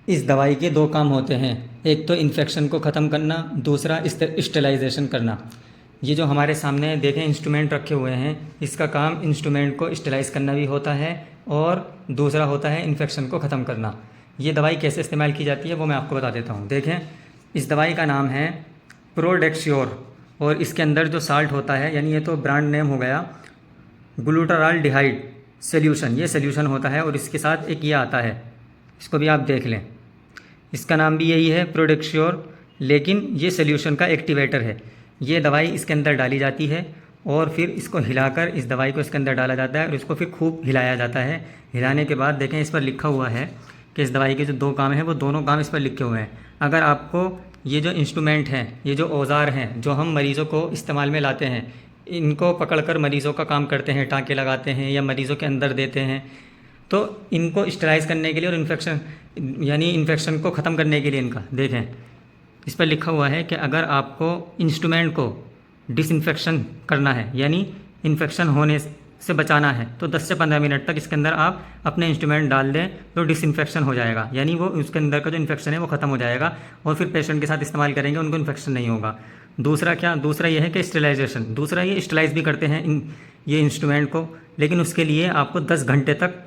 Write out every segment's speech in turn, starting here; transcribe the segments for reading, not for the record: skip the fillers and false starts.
इस दवाई के दो काम होते हैं, एक तो इन्फेक्शन को ख़त्म करना, दूसरा स्टेलाइजेशन करना। ये जो हमारे सामने देखें इंस्ट्रूमेंट रखे हुए हैं, इसका काम इंस्ट्रूमेंट को स्टेलाइज करना भी होता है और दूसरा होता है इन्फेक्शन को ख़त्म करना। ये दवाई कैसे इस्तेमाल की जाती है वो मैं आपको बता देता हूँ। देखें, इस दवाई का नाम है प्रोडेक्श्योर और इसके अंदर जो साल्ट होता है, यानी ये तो ब्रांड नेम हो गया, ग्लूटाराल्डिहाइड सोल्यूशन, ये सोल्यूशन होता है और इसके साथ एक ये आता है, इसको भी आप देख लें, इसका नाम भी यही है प्रोडेक्श्योर, लेकिन ये सोल्यूशन का एक्टिवेटर है। ये दवाई इसके अंदर डाली जाती है और फिर इसको हिलाकर इस दवाई को इसके अंदर डाला जाता है और इसको फिर खूब हिलाया जाता है। हिलाने के बाद देखें इस पर लिखा हुआ है कि इस दवाई के जो दो काम हैं वो दोनों काम इस पर लिखे हुए हैं। अगर आपको ये जो इंस्ट्रूमेंट हैं, ये जो औज़ार हैं जो हम मरीज़ों को इस्तेमाल में लाते हैं, इनको पकड़कर मरीज़ों का काम करते हैं, टाँके लगाते हैं या मरीज़ों के अंदर देते हैं, तो इनको स्टेलाइज़ करने के लिए और इन्फेक्शन यानी इन्फेक्शन को ख़त्म करने के लिए इनका देखें इस पर लिखा हुआ है कि अगर आपको इंस्ट्रूमेंट को डिसइंफेक्शन करना है यानी इन्फेक्शन होने से बचाना है तो 10 से 15 मिनट तक इसके अंदर आप अपने इंस्ट्रूमेंट डाल दें तो डिसइंफेक्शन हो जाएगा, यानी वो उसके अंदर का जो इन्फेक्शन है वो ख़त्म हो जाएगा और फिर पेशेंट के साथ इस्तेमाल करेंगे उनको इन्फेक्शन नहीं होगा। दूसरा ये है कि स्टेलाइजेशन, दूसरा ये स्टेलाइज भी करते हैं ये इंस्ट्रूमेंट को, लेकिन उसके लिए आपको 10 घंटे तक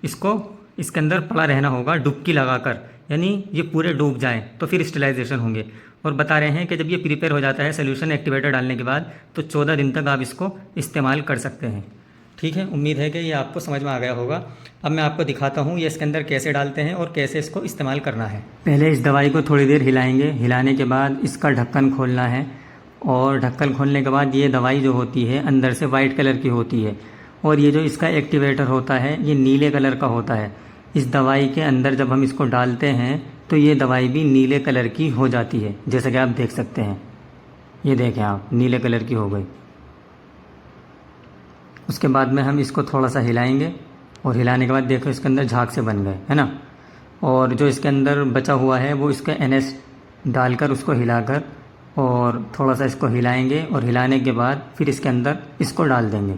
इसको इसके अंदर पड़ा रहना होगा डुबकी लगाकर, यानी ये पूरे डूब जाएं तो फिर स्टेलाइजेशन होंगे। और बता रहे हैं कि जब ये प्रिपेयर हो जाता है सोल्यूशन एक्टिवेटर डालने के बाद तो 14 दिन तक आप इसको इस्तेमाल कर सकते हैं। ठीक है, उम्मीद है कि ये आपको समझ में आ गया होगा। अब मैं आपको दिखाता हूँ ये इसके अंदर कैसे डालते हैं और कैसे इसको इस्तेमाल करना है। पहले इस दवाई को थोड़ी देर हिलाएंगे, हिलाने के बाद इसका ढक्कन खोलना है और ढक्कन खोलने के बाद ये दवाई जो होती है अंदर से वाइट कलर की होती है और ये जो इसका एक्टिवेटर होता है ये नीले कलर का होता है। इस दवाई के अंदर जब हम इसको डालते हैं तो ये दवाई भी नीले कलर की हो जाती है, जैसा कि आप देख सकते हैं। ये देखें आप, नीले कलर की हो गई। उसके बाद में हम इसको थोड़ा सा हिलाएंगे और हिलाने के बाद देखो इसके अंदर झाग से बन गए, है ना। और जो इसके अंदर बचा हुआ है वो इसका NS डालकर उसको हिलाकर और थोड़ा सा इसको हिलाएंगे और हिलाने के बाद फिर इसके अंदर इसको डाल देंगे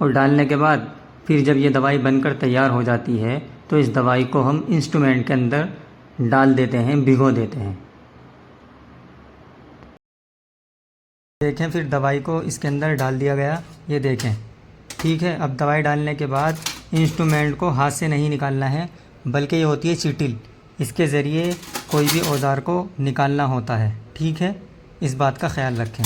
और डालने के बाद फिर जब ये दवाई बनकर तैयार हो जाती है तो इस दवाई को हम इंस्ट्रूमेंट के अंदर डाल देते हैं, भिगो देते हैं। देखें, फिर दवाई को इसके अंदर डाल दिया गया, ये देखें। ठीक है, अब दवाई डालने के बाद इंस्ट्रूमेंट को हाथ से नहीं निकालना है, बल्कि ये होती है चीटिल, इसके ज़रिए कोई भी औज़ार को निकालना होता है। ठीक है, इस बात का ख्याल रखें।